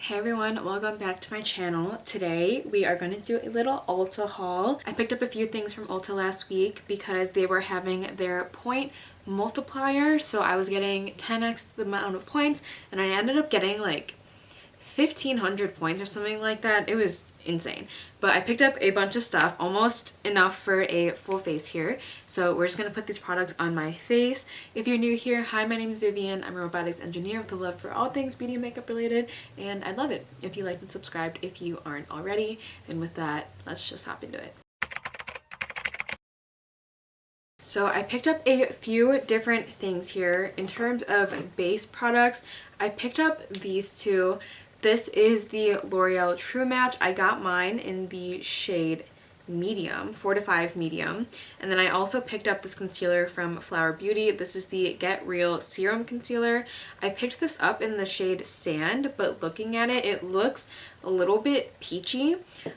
Hey everyone, welcome back to my channel. Today we are going to do a little Ulta haul. I picked up a few things from Ulta last week because they were having their point multiplier, so I was getting 10x the amount of points and I ended up getting like 1,500 points or something like that. It was insane. But I picked up a bunch of stuff, almost enough for a full face here. So we're just going to put these products on my face. If you're new here, hi, my name is Vivian. I'm a robotics engineer with a love for all things beauty and makeup related, and I'd love it if you liked and subscribed if you aren't already. And with that, let's just hop into it. So I picked up a few different things here. In terms of base products, I picked up these two. This is the L'Oreal True Match. I got mine in the shade medium, 4 to 5 medium. And then I also picked up this concealer from Flower Beauty. This is the Get Real Serum Concealer. I picked this up in the shade Sand, but looking at it, it looks a little bit peachy.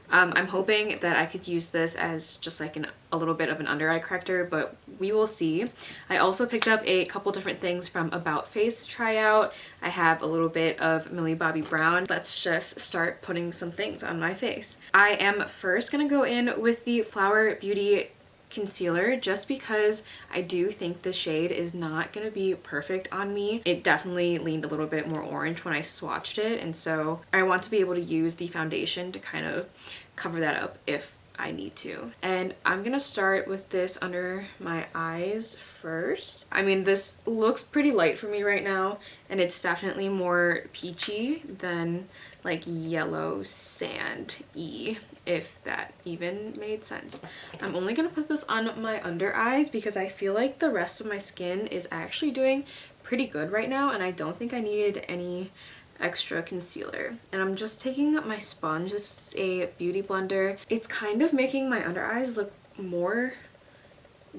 I'm hoping that I could use this as just like a little bit of an under eye corrector, but we will see. I also picked up a couple different things from About Face to try out. I have a little bit of Millie Bobby Brown. Let's just start putting some things on my face. I am first gonna go in with the Flower Beauty concealer just because I do think the shade is not going to be perfect on me. It definitely leaned a little bit more orange when I swatched it, and so I want to be able to use the foundation to kind of cover that up if I need to. And I'm gonna start with this under my eyes first. I mean, this looks pretty light for me right now, and it's definitely more peachy than like yellow sand-y, if that even made sense. I'm only gonna put this on my under eyes because I feel like the rest of my skin is actually doing pretty good right now, and I don't think I needed any extra concealer. And I'm just taking my sponge. This is a beauty blender. It's kind of making my under eyes look more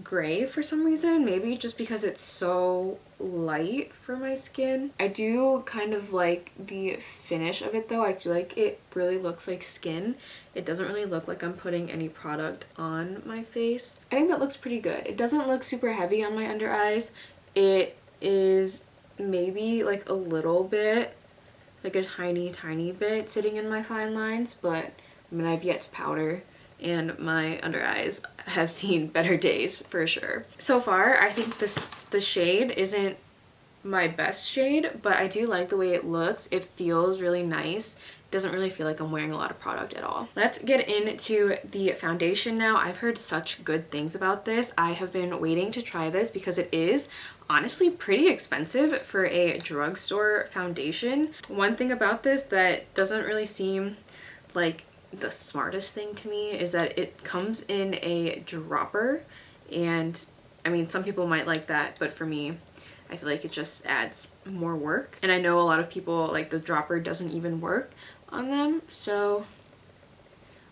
gray for some reason, maybe just because it's so light for my skin. I do kind of like the finish of it though. I feel like it really looks like skin. It doesn't really look like I'm putting any product on my face. I think that looks pretty good. It doesn't look super heavy on my under eyes. It is maybe like a little bit, like a tiny bit sitting in my fine lines, but I mean, I've yet to powder and my under eyes have seen better days for sure. So far, I think the shade isn't my best shade, but I do like the way it looks. It feels really nice. It doesn't really feel like I'm wearing a lot of product at all. Let's get into the foundation now. I've heard such good things about this. I have been waiting to try this because it is honestly pretty expensive for a drugstore foundation. One thing about this that doesn't really seem like the smartest thing to me is that it comes in a dropper, and I mean, some people might like that, but for me, I feel like it just adds more work. And I know a lot of people, like, the dropper doesn't even work on them, so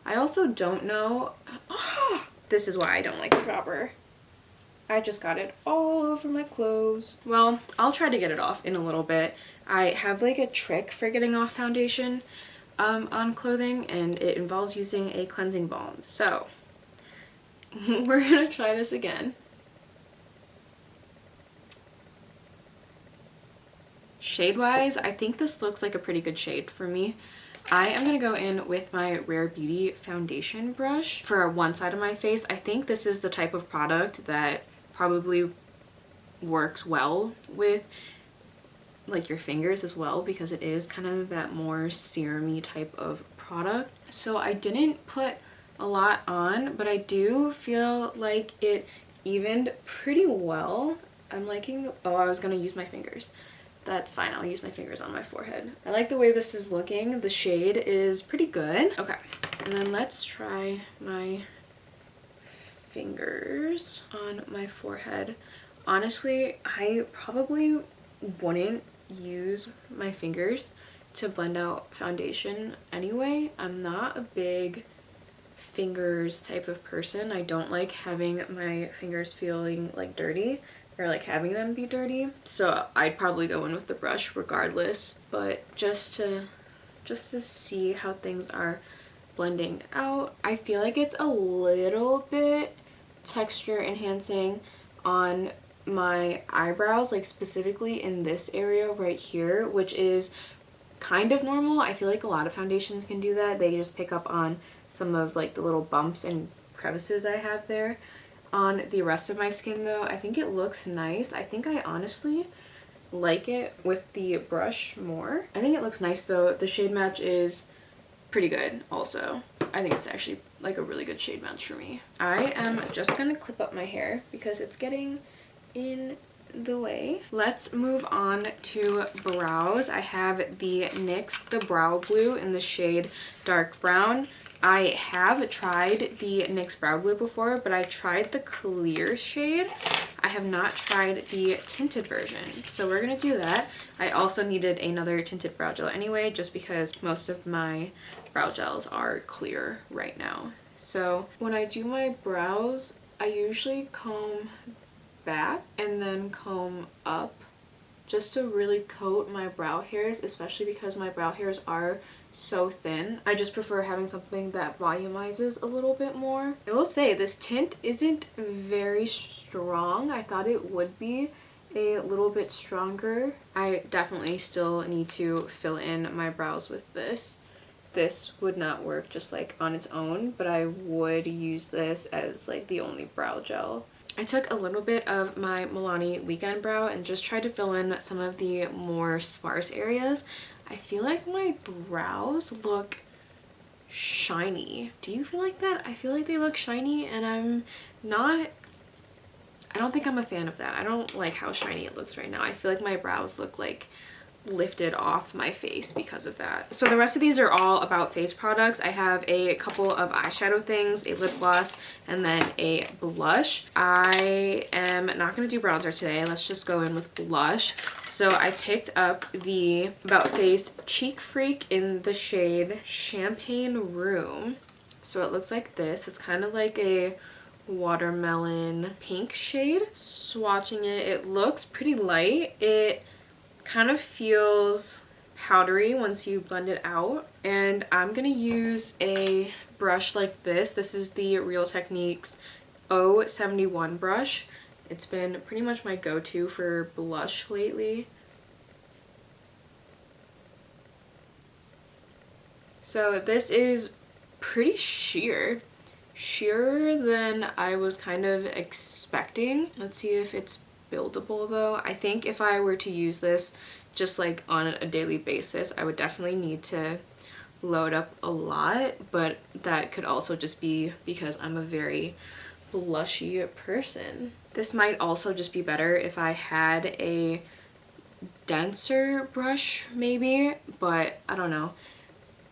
I also don't know. Oh, this is why I don't like the dropper. I just got it all over my clothes. Well, I'll try to get it off in a little bit. I have like a trick for getting off foundation on clothing, and it involves using a cleansing balm. So we're gonna try this again. Shade wise, I think this looks like a pretty good shade for me. I am going to go in with my Rare Beauty foundation brush for one side of my face. I think this is the type of product that probably works well with like your fingers as well, because it is kind of that more serum-y type of product. So I didn't put a lot on, but I do feel like it evened pretty well. I'm liking, oh, I was going to use my fingers. That's fine, I'll use my fingers on my forehead. I like the way this is looking. The shade is pretty good. Okay, and then let's try my fingers on my forehead. Honestly, I probably wouldn't use my fingers to blend out foundation anyway. I'm not a big fingers type of person. I don't like having my fingers feeling like dirty, or like having them be dirty, so I'd probably go in with the brush regardless. But just to see how things are blending out, I feel like it's a little bit texture enhancing on my eyebrows, like specifically in this area right here, which is kind of normal. I feel like a lot of foundations can do that. They just pick up on some of like the little bumps and crevices I have there. On the rest of my skin though, I think it looks nice. I think I honestly like it with the brush more. I think it looks nice though. The shade match is pretty good also. I think it's actually like a really good shade match for me. I am just gonna clip up my hair because it's getting in the way. Let's move on to brows. I have the NYX The Brow Glue in the shade Dark Brown. I have tried the NYX Brow Glue before, but I tried the clear shade. I have not tried the tinted version, so we're gonna do that. I also needed another tinted brow gel anyway, just because most of my brow gels are clear right now. So when I do my brows, I usually comb back and then comb up just to really coat my brow hairs, especially because my brow hairs are so thin. I just prefer having something that volumizes a little bit more. I will say this tint isn't very strong. I thought it would be a little bit stronger. I definitely still need to fill in my brows with this. This would not work just like on its own, but I would use this as like the only brow gel. I took a little bit of my Milani Weekend Brow and just tried to fill in some of the more sparse areas. I feel like my brows look shiny. Do you feel like that? I feel like they look shiny and I don't think I'm a fan of that. I don't like how shiny it looks right now. I feel like my brows look like lifted off my face because of that. So the rest of these are all about face products. I have a couple of eyeshadow things, a lip gloss, and then a blush. I am not going to do bronzer today. Let's just go in with blush. So I picked up the About Face Cheek Freak in the shade Champagne Room. So it looks like this. It's kind of like a watermelon pink shade. Swatching it, it looks pretty light. It kind of feels powdery once you blend it out, and I'm gonna use a brush like this. This is the Real Techniques 071 brush. It's been pretty much my go-to for blush lately. So this is pretty sheer, sheerer than I was kind of expecting. Let's see if it's buildable though. I think if I were to use this just like on a daily basis, I would definitely need to load up a lot, but that could also just be because I'm a very blushy person. This might also just be better if I had a denser brush maybe, but I don't know.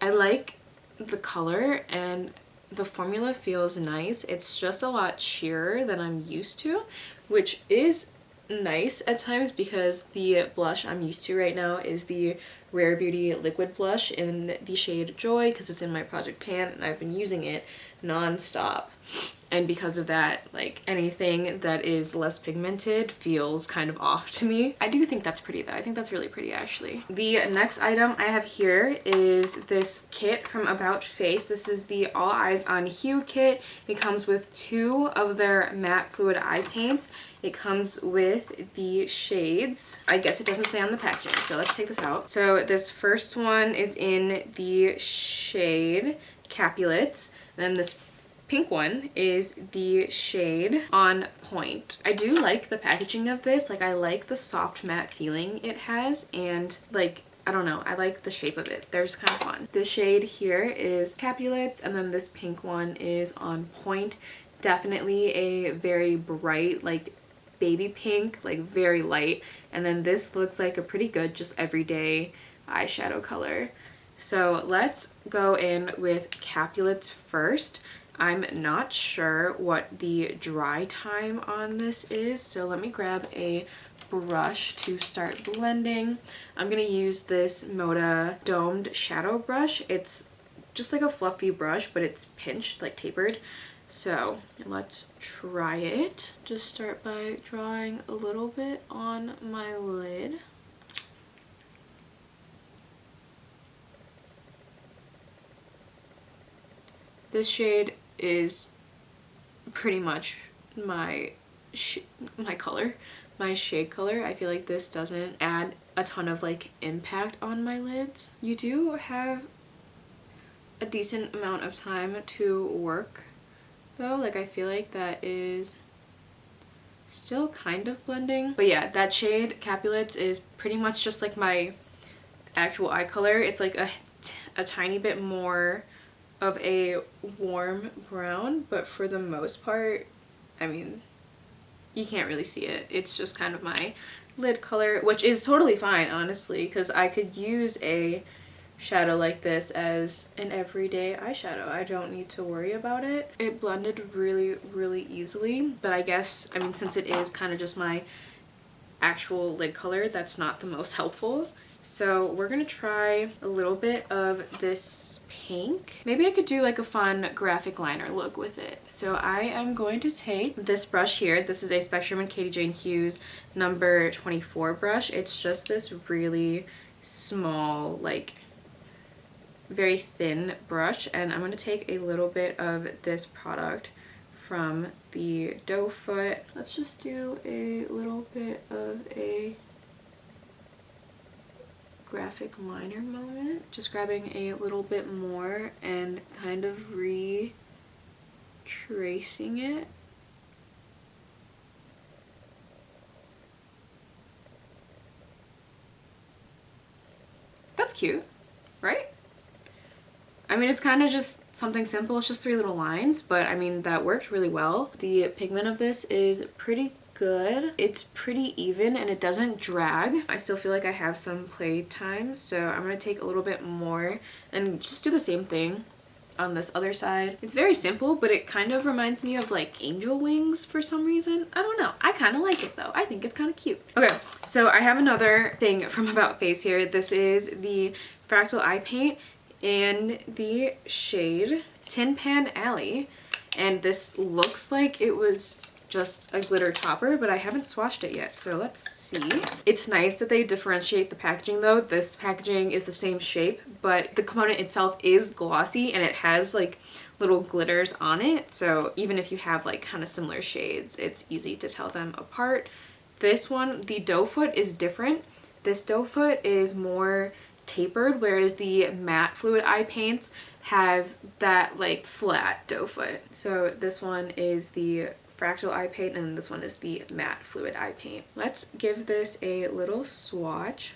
I like the color and the formula feels nice. It's just a lot sheerer than I'm used to, which is nice at times because the blush I'm used to right now is the Rare Beauty liquid blush in the shade Joy because it's in my project pan and I've been using it non-stop. And because of that, like anything that is less pigmented feels kind of off to me. I do think that's pretty though. I think that's really pretty actually. The next item I have here is this kit from About Face. This is the All Eyes on Hue kit. It comes with 2 of their matte fluid eye paints. It comes with the shades. I guess it doesn't say on the packaging, so let's take this out. So this first one is in the shade Capulets. Then this pink one is the shade On Point. I do like the packaging of this. Like, I like the soft matte feeling it has, and like, I don't know, I like the shape of it. They're just kind of fun. This shade here is Capulets, and then this pink one is On Point. Definitely a very bright, like baby pink, like very light. And then this looks like a pretty good just everyday eyeshadow color. So let's go in with Capulets first. I'm not sure what the dry time on this is, so let me grab a brush to start blending. I'm gonna use this Moda domed shadow brush. It's just like a fluffy brush, but it's pinched, like tapered. So let's try it. Just start by drawing a little bit on my lid. This shade is pretty much my color, my shade color, I feel like this doesn't add a ton of like impact on my lids. You do have a decent amount of time to work though. Like I feel like that is still kind of blending. But yeah, that shade Capulets is pretty much just like my actual eye color. It's like a tiny bit more of a warm brown, but for the most part, I mean, you can't really see it. It's just kind of my lid color, which is totally fine, honestly, because I could use a shadow like this as an everyday eyeshadow. I don't need to worry about it. It blended really, really easily, but I guess, I mean, since it is kind of just my actual lid color, that's not the most helpful. So we're gonna try a little bit of this pink. Maybe I could do like a fun graphic liner look with it. So I am going to take this brush here. This is a Spectrum and Katie Jane Hughes number 24 brush. It's just this really small, like very thin brush, and I'm going to take a little bit of this product from the doe foot. Let's just do a little bit of a graphic liner moment, just grabbing a little bit more and kind of retracing it. That's cute, right? I mean, it's kind of just something simple. It's just 3 little lines, but I mean, that worked really well. The pigment of this is pretty good. It's pretty even and it doesn't drag. I still feel like I have some play time, so I'm going to take a little bit more and just do the same thing on this other side. It's very simple, but it kind of reminds me of like angel wings for some reason. I don't know. I kind of like it though. I think it's kind of cute. Okay, so I have another thing from About Face here. This is the Fractal eye paint in the shade Tin Pan Alley, and this looks like it was just a glitter topper, but I haven't swatched it yet, so let's see. It's nice that they differentiate the packaging though. This packaging is the same shape, but the component itself is glossy and it has like little glitters on it, so even if you have like kind of similar shades, it's easy to tell them apart. This one, the doe foot, is different. This doe foot is more tapered, whereas the matte fluid eye paints have that like flat doe foot. So this one is the Fractal eye paint and this one is the matte fluid eye paint. Let's give this a little swatch.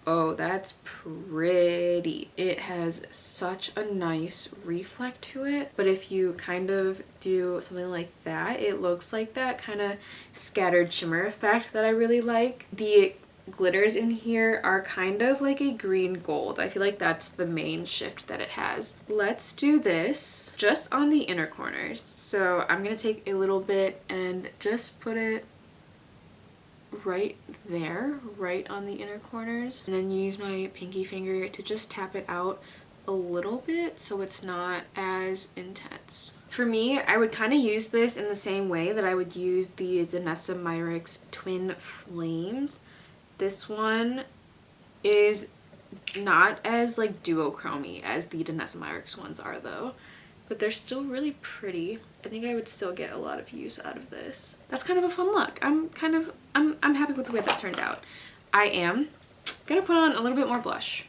Oh, that's pretty. It has such a nice reflect to it, but if you kind of do something like that, it looks like that kind of scattered shimmer effect that I really like. The glitters in here are kind of like a green gold. I feel like that's the main shift that it has. Let's do this just on the inner corners. So I'm gonna take a little bit and just put it right there, right on the inner corners, and then use my pinky finger to just tap it out a little bit so it's not as intense. For me, I would kind of use this in the same way that I would use the Danessa Myricks Twin Flames. This one is not as like duochromy as the Danessa Myricks ones are though, but they're still really pretty. I think I would still get a lot of use out of this. That's kind of a fun look. I'm happy with the way that turned out. I am gonna put on a little bit more blush.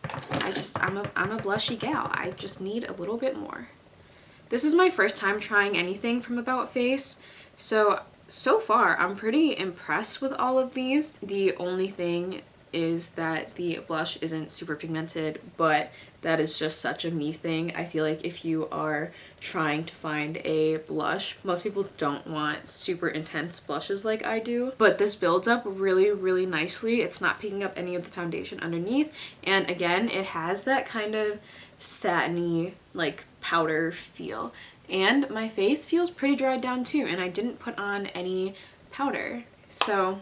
I'm a blushy gal. I just need a little bit more. This is my first time trying anything from About Face, so far I'm pretty impressed with all of these. The only thing is that the blush isn't super pigmented, but that is just such a me thing. I feel like if you are trying to find a blush, most people don't want super intense blushes like I do, but this builds up really, really nicely. It's not picking up any of the foundation underneath, and again, it has that kind of satiny like powder feel. And my face feels pretty dried down too, and I didn't put on any powder. So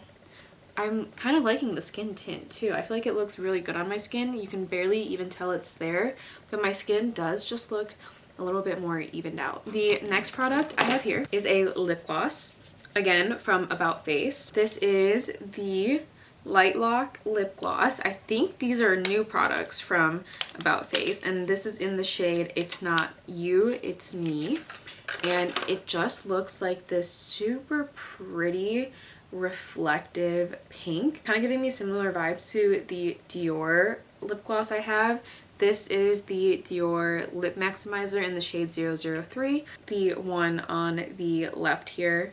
I'm kind of liking the skin tint too. I feel like it looks really good on my skin. You can barely even tell it's there, but my skin does just look a little bit more evened out. The next product I have here is a lip gloss, again from About Face. This is the Light Lock lip gloss. I think these are new products from About Face, and this is in the shade It's Not You, It's Me, and it just looks like this super pretty reflective pink, kind of giving me similar vibes to the Dior lip gloss I have. This is the Dior Lip Maximizer in the shade 003. The one on the left here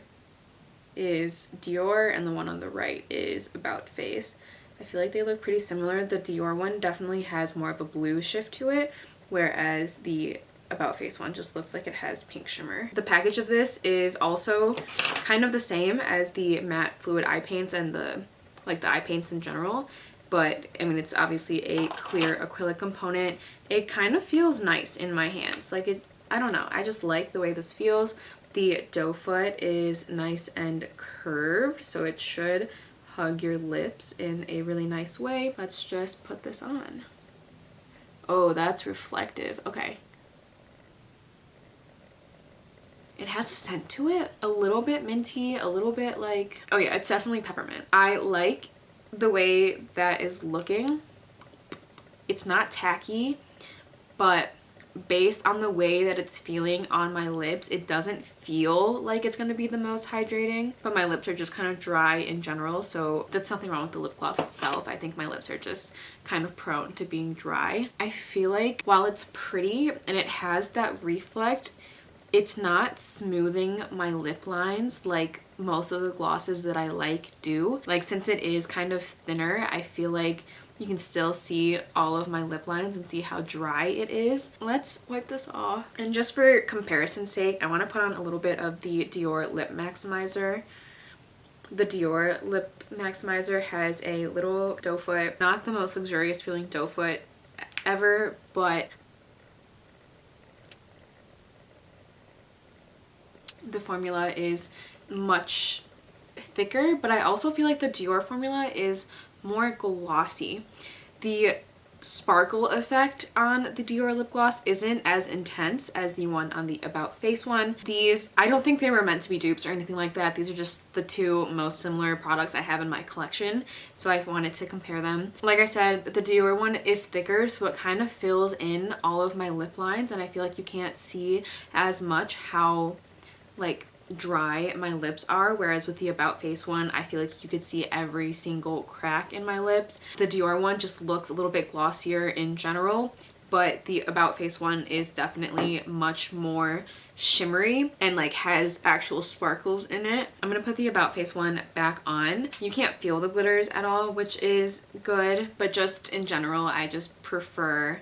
is Dior, and the one on the right is About Face. I feel like they look pretty similar. The Dior one definitely has more of a blue shift to it, whereas the About Face one just looks like it has pink shimmer. The package of this is also kind of the same as the matte fluid eye paints and the eye paints in general, but I mean, it's obviously a clear acrylic component. It kind of feels nice in my hands. Like, it, I don't know, I just like the way this feels. The doe foot is nice and curved, so it should hug your lips in a really nice way. Let's just put this on. Oh, that's reflective. Okay. It has a scent to it, a little bit minty, a little bit like, oh yeah, it's definitely peppermint. I like the way that is looking. It's not tacky, but based on the way that it's feeling on my lips, it doesn't feel like it's going to be the most hydrating, but my lips are just kind of dry in general, so that's nothing wrong with the lip gloss itself. I think my lips are just kind of prone to being dry. I feel like while it's pretty and it has that reflect, it's not smoothing my lip lines like most of the glosses that I like do. Like, since it is kind of thinner, I feel like you can still see all of my lip lines and see how dry it is. Let's wipe this off. And just for comparison's sake, I want to put on a little bit of the Dior Lip Maximizer. The Dior Lip Maximizer has a little doe foot, not the most luxurious feeling doe foot ever, but the formula is much thicker, but I also feel like the Dior formula is more glossy. The sparkle effect on the Dior lip gloss isn't as intense as the one on the About Face one. These, I don't think they were meant to be dupes or anything like that. These are just the two most similar products I have in my collection, so I wanted to compare them. Like I said, the Dior one is thicker, so it kind of fills in all of my lip lines, and I feel like you can't see as much how like dry my lips are, whereas with the About Face one, I feel like you could see every single crack in my lips. The Dior one just looks a little bit glossier in general, but the About Face one is definitely much more shimmery and like has actual sparkles in it. I'm gonna put the About Face one back on. You can't feel the glitters at all, which is good, but just in general, I just prefer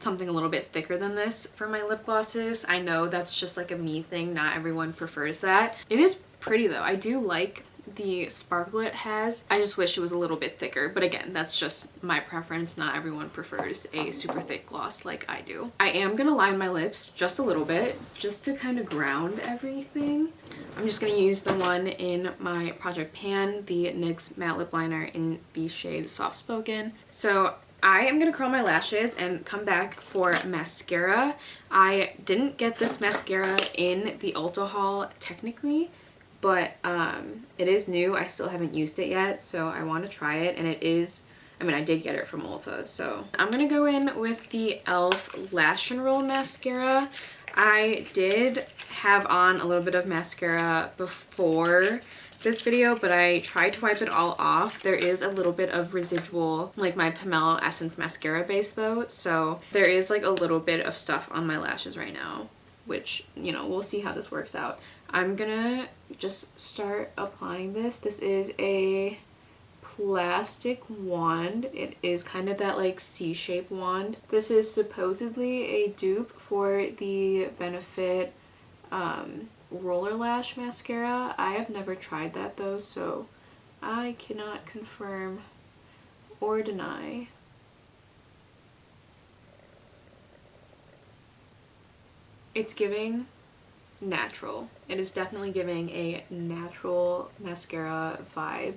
something a little bit thicker than this for my lip glosses. I know that's just like a me thing, not everyone prefers that. It is pretty though. I do like the sparkle it has. I just wish it was a little bit thicker, but again, that's just my preference. Not everyone prefers a super thick gloss like I do. I am gonna line my lips just a little bit, just to kind of ground everything. I'm just gonna use the one in my Project Pan, the NYX matte lip liner in the shade Soft Spoken. So I am going to curl my lashes and come back for mascara. I didn't get this mascara in the Ulta haul technically, but it is new. I still haven't used it yet, so I want to try it, and it is, I mean, I did get it from Ulta, so. I'm going to go in with the e.l.f. Lash N Roll Mascara. I did have on a little bit of mascara before this video, but I tried to wipe it all off. There is a little bit of residual, like my Pomelo Essence mascara base though, so there is like a little bit of stuff on my lashes right now, which, you know, we'll see how this works out. I'm gonna just start applying this. This is a plastic wand. It is kind of that like C-shaped wand. This is supposedly a dupe for the Benefit Roller Lash Mascara. I have never tried that though, so I cannot confirm or deny. It's giving natural. It is definitely giving a natural mascara vibe.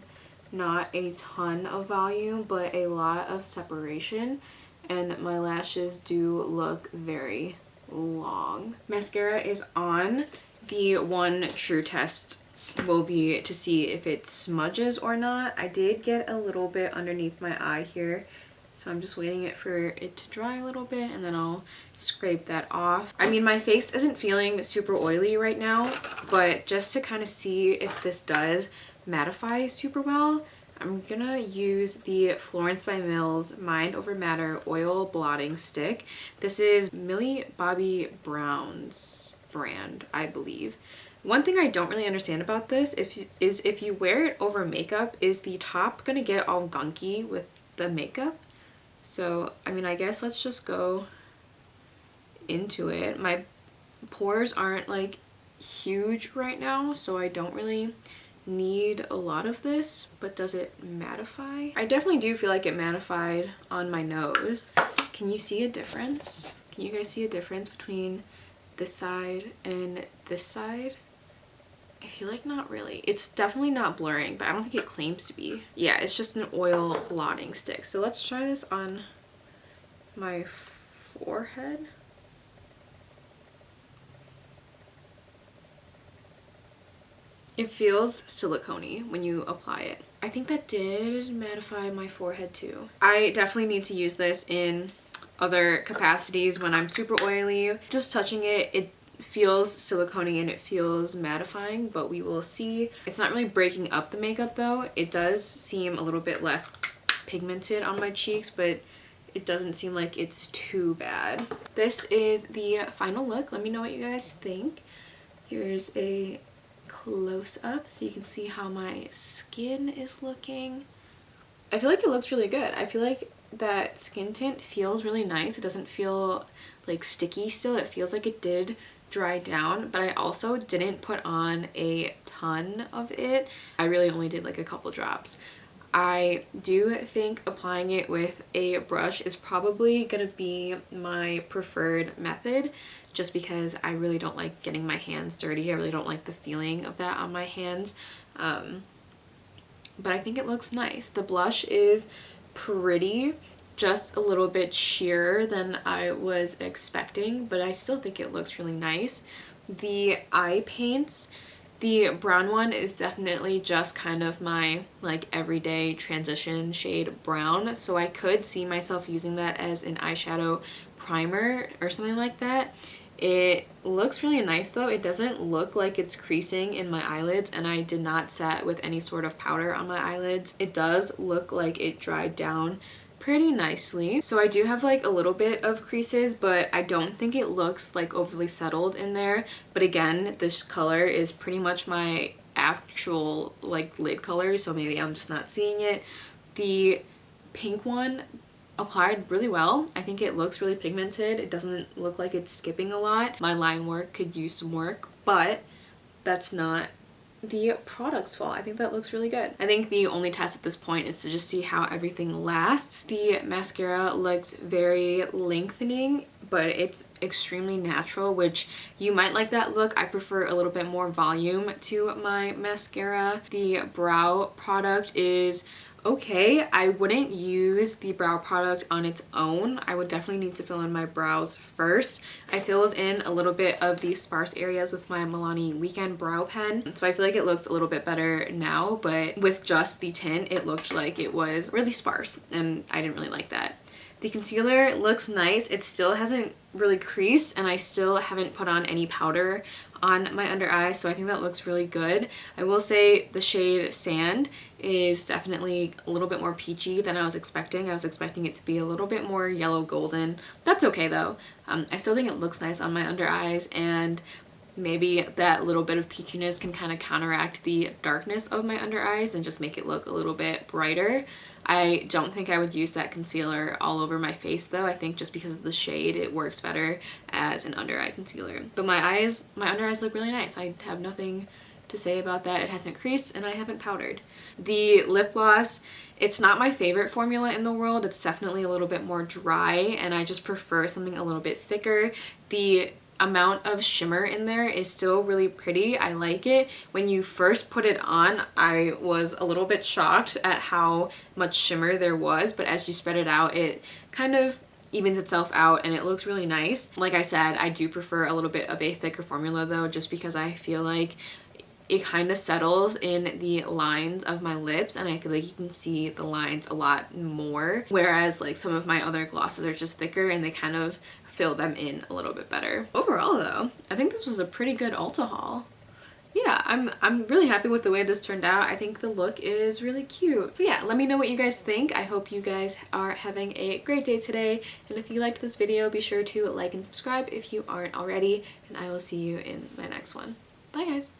Not a ton of volume, but a lot of separation, and my lashes do look very long. Mascara is on. The one true test will be to see if it smudges or not. I did get a little bit underneath my eye here, so I'm just waiting for it to dry a little bit, and then I'll scrape that off. I mean, my face isn't feeling super oily right now, but just to kind of see if this does mattify super well, I'm gonna use the Florence by Mills Mind Over Matter Oil Blotting Stick. This is Millie Bobby Brown's brand, I believe. One thing I don't really understand about this is if you wear it over makeup, is the top gonna get all gunky with the makeup? So, I mean, I guess let's just go into it. My pores aren't like huge right now, so I don't really need a lot of this, but does it mattify? I definitely do feel like it mattified on my nose. Can you see a difference? Can you guys see a difference between this side and this side? I feel like not really. It's definitely not blurring, but I don't think it claims to be. Yeah, it's just an oil blotting stick. So let's try this on my forehead. It feels silicone-y when you apply it. I think that did mattify my forehead too. I definitely need to use this in other capacities when I'm super oily. Just touching it, it feels silicone-y and it feels mattifying, but we will see. It's not really breaking up the makeup though. It does seem a little bit less pigmented on my cheeks, but it doesn't seem like it's too bad. This is the final look. Let me know what you guys think. Here's a close up so you can see how my skin is looking. I feel like it looks really good. I feel like that skin tint feels really nice. It doesn't feel like sticky still. It feels like it did dry down, but I also didn't put on a ton of it. I really only did like a couple drops. I do think applying it with a brush is probably gonna be my preferred method, just because I really don't like getting my hands dirty. I really don't like the feeling of that on my hands. But I think it looks nice. The blush is pretty, just a little bit sheerer than I was expecting, but I still think it looks really nice. The eye paints, the brown one is definitely just kind of my like everyday transition shade brown, so I could see myself using that as an eyeshadow primer or something like that. It looks really nice though. It doesn't look like it's creasing in my eyelids, and I did not set with any sort of powder on my eyelids. It does look like it dried down pretty nicely. So I do have like a little bit of creases, but I don't think it looks like overly settled in there. But again, this color is pretty much my actual like lid color, so maybe I'm just not seeing it. The pink one applied really well. I think it looks really pigmented. It doesn't look like it's skipping a lot. My line work could use some work, but that's not the product's fault. I think that looks really good. I think the only test at this point is to just see how everything lasts. The mascara looks very lengthening, but it's extremely natural, which you might like that look. I prefer a little bit more volume to my mascara. The brow product is okay. I wouldn't use the brow product on its own. I would definitely need to fill in my brows first. I filled in a little bit of the sparse areas with my Milani Weekend Brow Pen, so I feel like it looks a little bit better now, but with just the tint, it looked like it was really sparse, and I didn't really like that. The concealer looks nice. It still hasn't really creased, and I still haven't put on any powder on my under eyes, so I think that looks really good. I will say the shade Sand is definitely a little bit more peachy than I was expecting. I was expecting it to be a little bit more yellow golden. That's okay though. I still think it looks nice on my under eyes, and maybe that little bit of peachiness can kind of counteract the darkness of my under eyes and just make it look a little bit brighter. I don't think I would use that concealer all over my face though. I think just because of the shade, it works better as an under eye concealer. But my under eyes look really nice. I have nothing to say about that. It hasn't creased and I haven't powdered. The lip gloss, it's not my favorite formula in the world. It's definitely a little bit more dry, and I just prefer something a little bit thicker. The amount of shimmer in there is still really pretty. I like it. When you first put it on, I was a little bit shocked at how much shimmer there was, but as you spread it out, it kind of evens itself out and it looks really nice. Like I said, I do prefer a little bit of a thicker formula though, just because I feel like it kind of settles in the lines of my lips, and I feel like you can see the lines a lot more, whereas like some of my other glosses are just thicker and they kind of fill them in a little bit better. Overall though, I think this was a pretty good Ulta haul. yeah, I'm really happy with the way this turned out. I think the look is really cute. So yeah, let me know what you guys think. I hope you guys are having a great day today. And if you liked this video, be sure to like and subscribe if you aren't already. And I will see you in my next one. Bye guys.